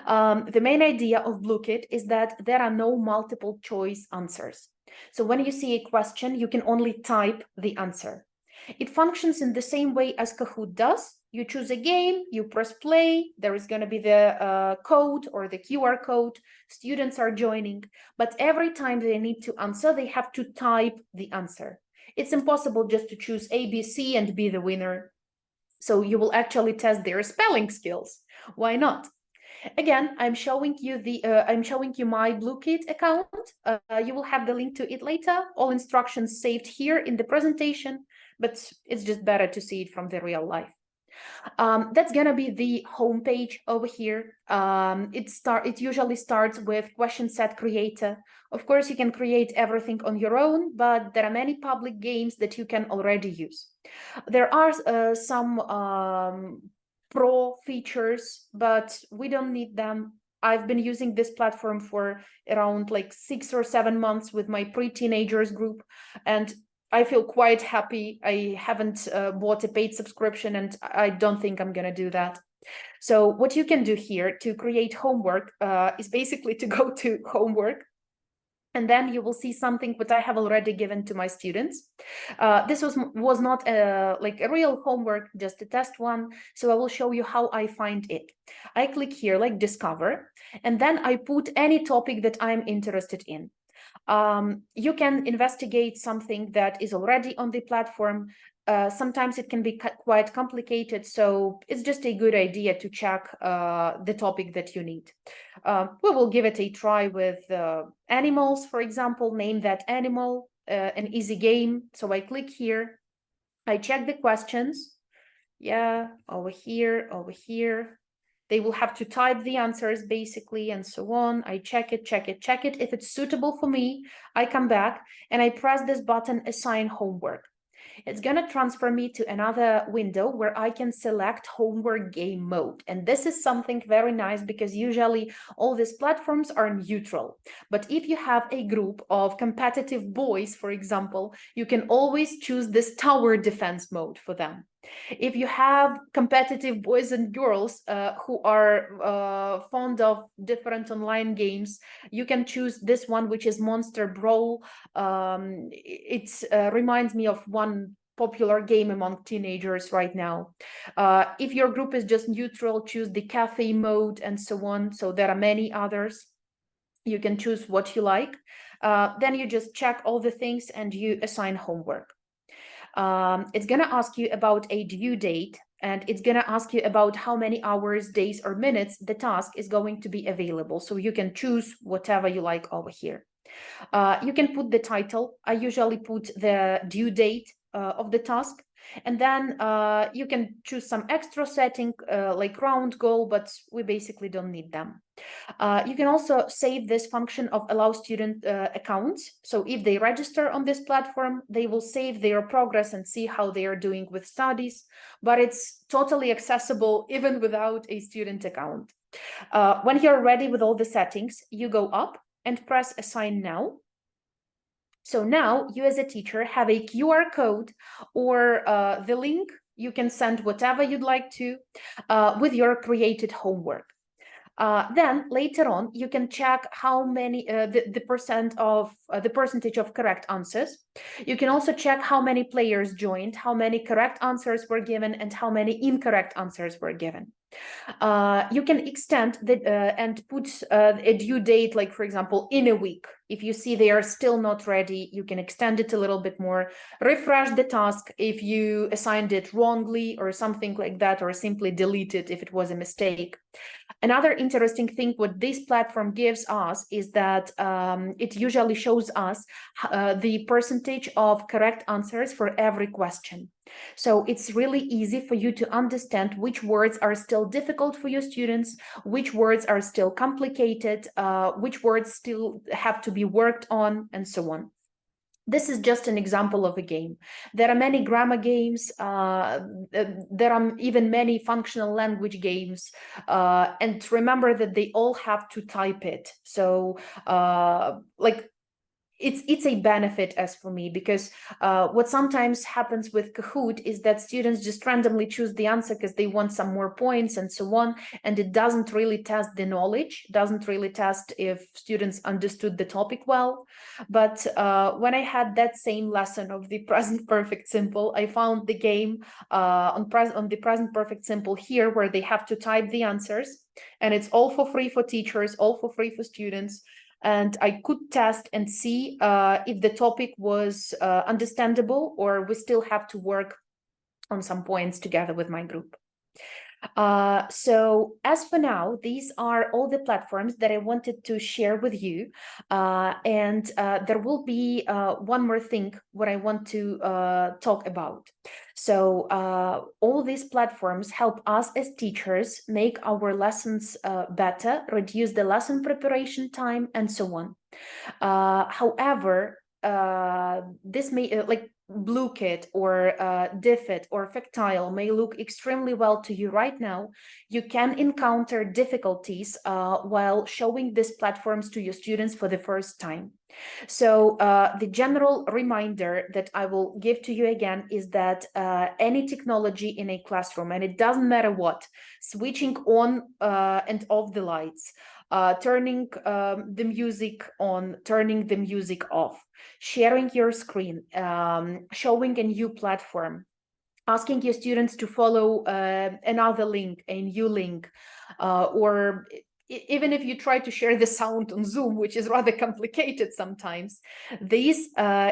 The main idea of Blooket is that there are no multiple choice answers. So when you see a question, you can only type the answer. It functions in the same way as Kahoot does. You choose a game, you press play, there is going to be the code or the QR code, students are joining, but every time they need to answer, they have to type the answer. It's impossible just to choose A, B, C and be the winner. So you will actually test their spelling skills. Why not? Again, I'm showing you my Blooket account. You will have the link to it later. All instructions saved here in the presentation, but it's just better to see it from the real life. That's gonna be the home page over here. It usually starts with question set creator. Of course, you can create everything on your own, but there are many public games that you can already use. There are some pro features, but we don't need them. I've been using this platform for around like 6 or 7 months with my pre-teenagers group, and I feel quite happy. I haven't bought a paid subscription, and I don't think I'm gonna do that. So what you can do here to create homework is basically to go to homework, and then you will see something that I have already given to my students. This was not like a real homework, just a test one. So I will show you how I find it. I click here like discover, and then I put any topic that I'm interested in. You can investigate something that is already on the platform. Sometimes it can be quite complicated, so it's just a good idea to check the topic that you need. We will give it a try with animals, for example, name that animal, an easy game. So I click here, I check the questions. Yeah, over here, over here. They will have to type the answers basically and so on. I check it, check it, check it. If it's suitable for me, I come back and I press this button, assign homework. It's going to transfer me to another window where I can select homework game mode. And this is something very nice because usually all these platforms are neutral. But if you have a group of competitive boys, for example, you can always choose this tower defense mode for them. If you have competitive boys and girls who are fond of different online games, you can choose this one, which is Monster Brawl. It reminds me of one popular game among teenagers right now. If your group is just neutral, choose the cafe mode and so on. So there are many others. You can choose what you like. Then you just check all the things and you assign homework. It's going to ask you about a due date, and it's going to ask you about how many hours, days, or minutes the task is going to be available. So you can choose whatever you like over here. You can put the title. I usually put the due date of the task. And then you can choose some extra setting like round goal, but we basically don't need them. You can also save this function of allow student accounts. So if they register on this platform, they will save their progress and see how they are doing with studies, but it's totally accessible even without a student account. When you're ready with all the settings, you go up and press assign now. So now you as a teacher have a QR code or the link. You can send whatever you'd like to with your created homework. Then later on, you can check how many the percentage of correct answers. You can also check how many players joined, how many correct answers were given, and how many incorrect answers were given. You can extend the and put a due date, like for example, in a week. If you see they are still not ready, you can extend it a little bit more, refresh the task if you assigned it wrongly or something like that, or simply delete it if it was a mistake. Another interesting thing what this platform gives us is that it usually shows us the percentage of correct answers for every question. So it's really easy for you to understand which words are still difficult for your students, which words are still complicated, which words still have to be worked on, and so on. This is just an example of a game. There are many grammar games. There are even many functional language games. And remember that they all have to type it. So like it's a benefit as for me, because what sometimes happens with Kahoot is that students just randomly choose the answer because they want some more points and so on, and it doesn't really test the knowledge, doesn't really test if students understood the topic well. But when I had that same lesson of the present perfect simple, I found the game on the present perfect simple here, where they have to type the answers, and it's all for free for teachers, all for free for students. And I could test and see if the topic was understandable, or we still have to work on some points together with my group. So as for now, these are all the platforms that I wanted to share with you. And there will be one more thing what I want to talk about. So all these platforms help us as teachers make our lessons better, reduce the lesson preparation time, and so on. However, this may like Blooket or Diffit or Factile may look extremely well to you right now. You can encounter difficulties while showing these platforms to your students for the first time. So the general reminder that I will give to you again is that any technology in a classroom, and it doesn't matter what, switching on and off the lights, turning the music on, turning the music off, sharing your screen, showing a new platform, asking your students to follow another link, a new link, or even if you try to share the sound on Zoom, which is rather complicated sometimes, this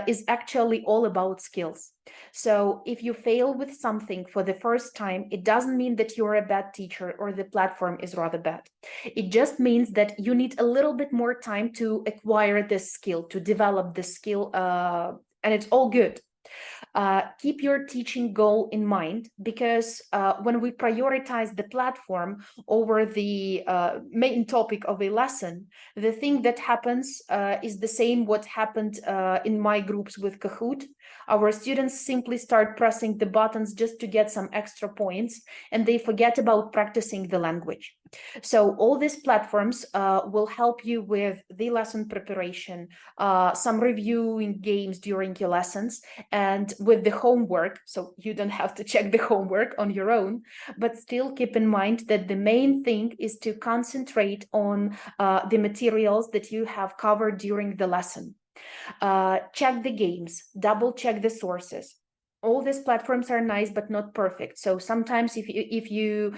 is actually all about skills. So if you fail with something for the first time, it doesn't mean that you're a bad teacher or the platform is rather bad. It just means that you need a little bit more time to acquire this skill, to develop this skill, and it's all good. Keep your teaching goal in mind, because when we prioritize the platform over the main topic of a lesson, the thing that happens is the same what happened in my groups with Kahoot. Our students simply start pressing the buttons just to get some extra points, and they forget about practicing the language. So all these platforms will help you with the lesson preparation, some reviewing games during your lessons, and with the homework, so you don't have to check the homework on your own, but still keep in mind that the main thing is to concentrate on the materials that you have covered during the lesson. Check the games, double check the sources. All these platforms are nice, but not perfect. So sometimes if you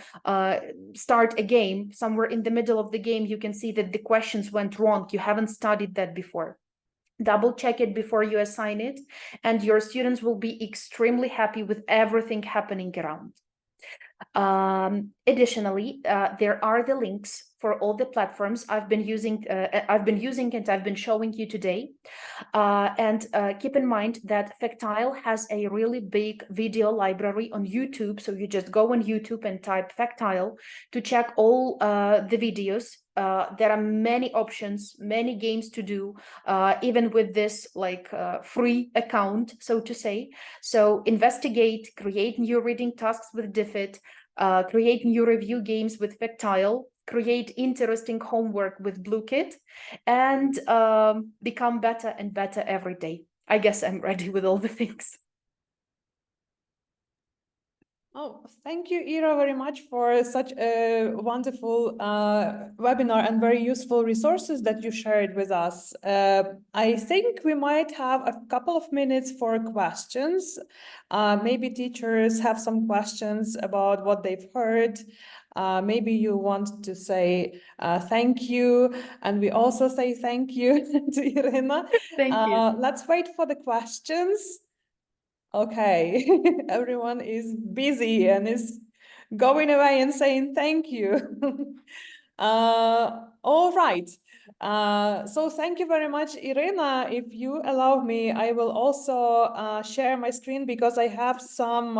start a game, somewhere in the middle of the game, you can see that the questions went wrong. You haven't studied that before. Double check it before you assign it, and your students will be extremely happy with everything happening around. Additionally, there are the links for all the platforms I've been using and I've been showing you today. And keep in mind that Factile has a really big video library on YouTube. So you just go on YouTube and type Factile to check all the videos. There are many options, many games to do, even with this like free account, so to say. So investigate, create new reading tasks with Diffit, create new review games with Factile, create interesting homework with Blooket, and become better and better every day. I guess I'm ready with all the things. Oh, thank you, Ira, very much for such a wonderful webinar and very useful resources that you shared with us. I think we might have a couple of minutes for questions. Maybe teachers have some questions about what they've heard. Maybe you want to say thank you, and we also say thank you to Irina. Thank you. Let's wait for the questions. Okay, everyone is busy and is going away and saying thank you. All right. So thank you very much, Irina. If you allow me, I will also share my screen because I have some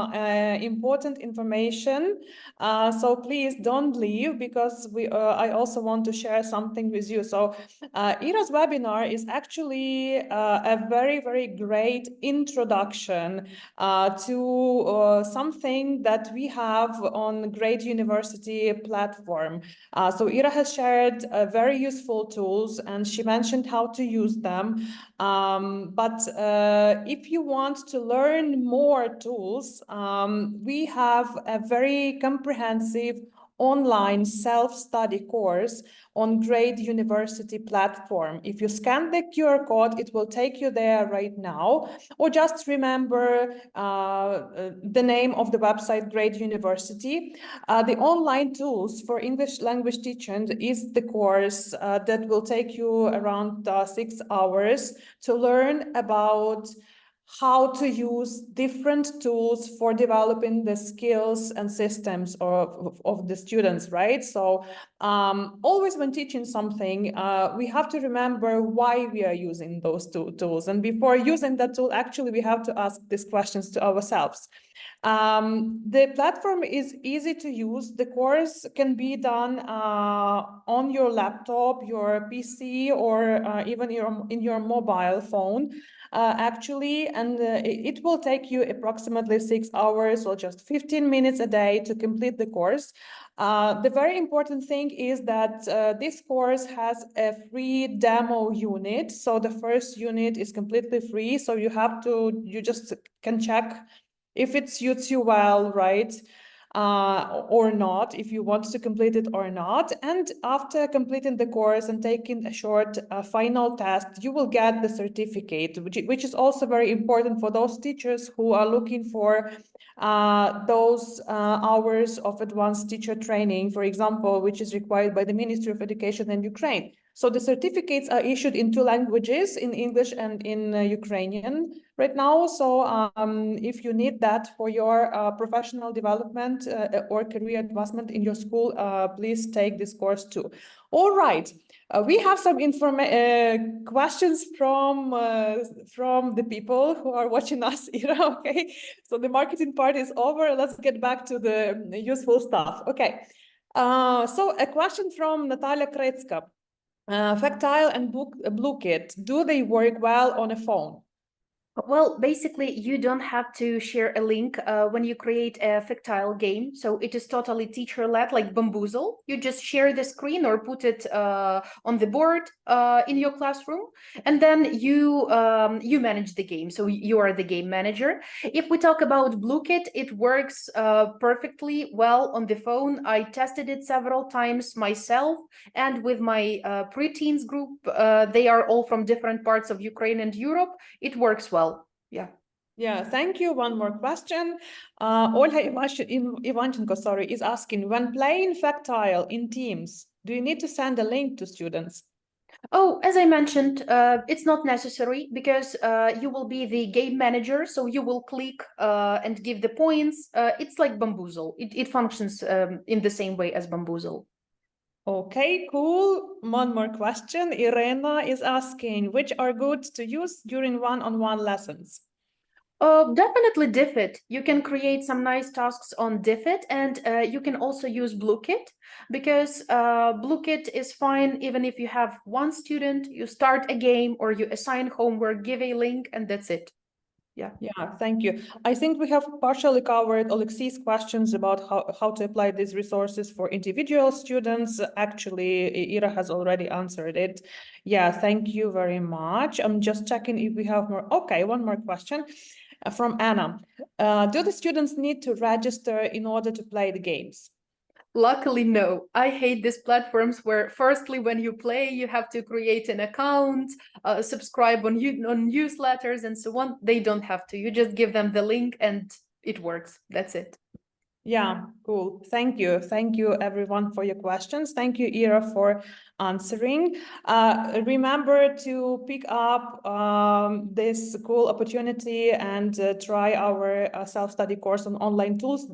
important information. So please don't leave because I also want to share something with you. So Ira's webinar is actually a very, very great introduction to something that we have on Great University platform. So Ira has shared very useful tools and she mentioned how to use them. But if you want to learn more tools, we have a very comprehensive online self-study course on Great University platform. If you scan the QR code, it will take you there right now, or just remember the name of the website, Great University. The online tools for English language teaching is the course that will take you around 6 hours to learn about how to use different tools for developing the skills and systems of the students, right? So always when teaching something, we have to remember why we are using those two tools. And before using that tool, actually, we have to ask these questions to ourselves. The platform is easy to use. The course can be done on your laptop, your PC, or even in your mobile phone. Actually, and it will take you approximately 6 hours or just 15 minutes a day to complete the course. The very important thing is that this course has a free demo unit. So the first unit is completely free. So you just can check if it suits you well, right? Or not, if you want to complete it or not. And after completing the course and taking a short final test, you will get the certificate, which is also very important for those teachers who are looking for those hours of advanced teacher training, for example, which is required by the Ministry of Education in Ukraine. So the certificates are issued in 2 languages, in English and in Ukrainian right now. So if you need that for your professional development or career advancement in your school, please take this course too. All right. We have some questions from the people who are watching us, Ira, okay? So the marketing part is over. Let's get back to the useful stuff. Okay. So a question from Natalia Kretska. Factile and Blooket, do they work well on a phone? Well, basically, you don't have to share a link when you create a Factile game. So it is totally teacher-led, like Bamboozle. You just share the screen or put it on the board in your classroom, and then you manage the game. So you are the game manager. If we talk about Blooket, it works perfectly well on the phone. I tested it several times myself, and with my preteens group, they are all from different parts of Ukraine and Europe. It works well. Yeah, thank you. One more question. Olga Ivanchenko, is asking, when playing Factile in Teams, do you need to send a link to students? Oh, as I mentioned, it's not necessary because you will be the game manager, so you will click and give the points. It's like Bamboozle. It functions in the same way as Bamboozle. Okay, cool. One more question. Irena is asking, which are good to use during one-on-one lessons? Definitely Diffit. You can create some nice tasks on Diffit, and you can also use Blooket because Blooket is fine even if you have one student, you start a game or you assign homework, give a link, and that's it. Yeah. Yeah, thank you. I think we have partially covered Alexei's questions about how to apply these resources for individual students. Actually, Ira has already answered it. Yeah, thank you very much. I'm just checking if we have more. Okay, one more question from Anna. Do the students need to register in order to play the games? Luckily, no. I hate these platforms where, firstly, when you play, you have to create an account, subscribe on newsletters and so on. They don't have to. You just give them the link and it works. That's it. Yeah, cool. Thank you. Thank you, everyone, for your questions. Thank you, Ira, for answering. Remember to pick up this cool opportunity and try our self-study course on online tools.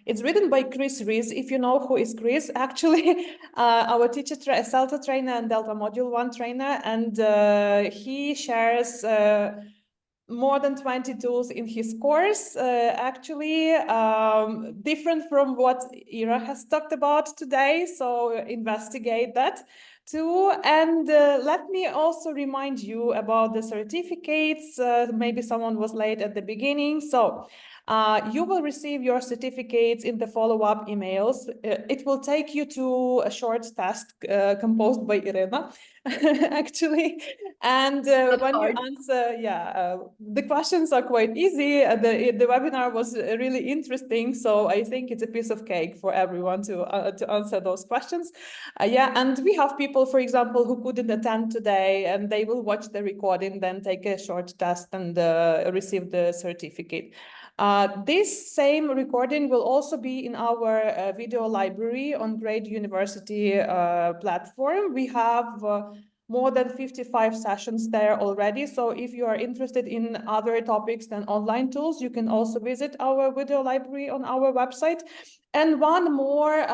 It's written by Chris Rees. If you know who is Chris, actually, our teacher, Celta trainer and Delta Module 1 trainer, and he shares more than 20 tools in his course, actually, different from what Ira has talked about today. So investigate that too. And let me also remind you about the certificates. Maybe someone was late at the beginning. So you will receive your certificates in the follow-up emails. It will take you to a short test composed by Irena, actually. And when you answer, the questions are quite easy. The webinar was really interesting, so I think it's a piece of cake for everyone to answer those questions. And we have people, for example, who couldn't attend today, and they will watch the recording, then take a short test and receive the certificate. This same recording will also be in our video library on Grade University platform. We have more than 55 sessions there already. So if you are interested in other topics than online tools, you can also visit our video library on our website. And one more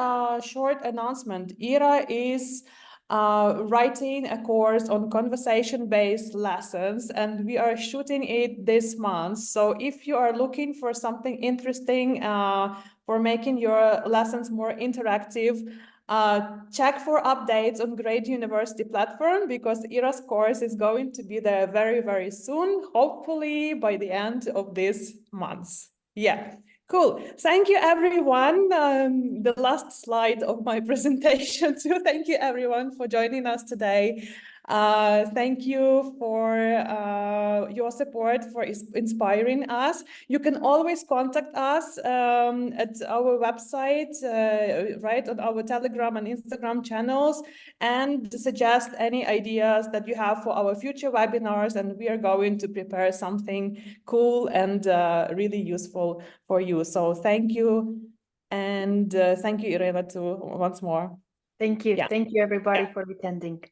short announcement. Ira is writing a course on conversation-based lessons, and we are shooting it this month. So if you are looking for something interesting for making your lessons more interactive, check for updates on Grade University platform, because Ira's course is going to be there very, very soon, hopefully by the end of this month. Yeah. Cool. Thank you, everyone. The last slide of my presentation. So thank you, everyone, for joining us today. Thank you for your support, for inspiring us. You can always contact us at our website, right, on our Telegram and Instagram channels, and suggest any ideas that you have for our future webinars, and we are going to prepare something cool and really useful for you. So thank you, and thank you, Irena, too, once more. Thank you. Yeah. Thank you, everybody, for attending.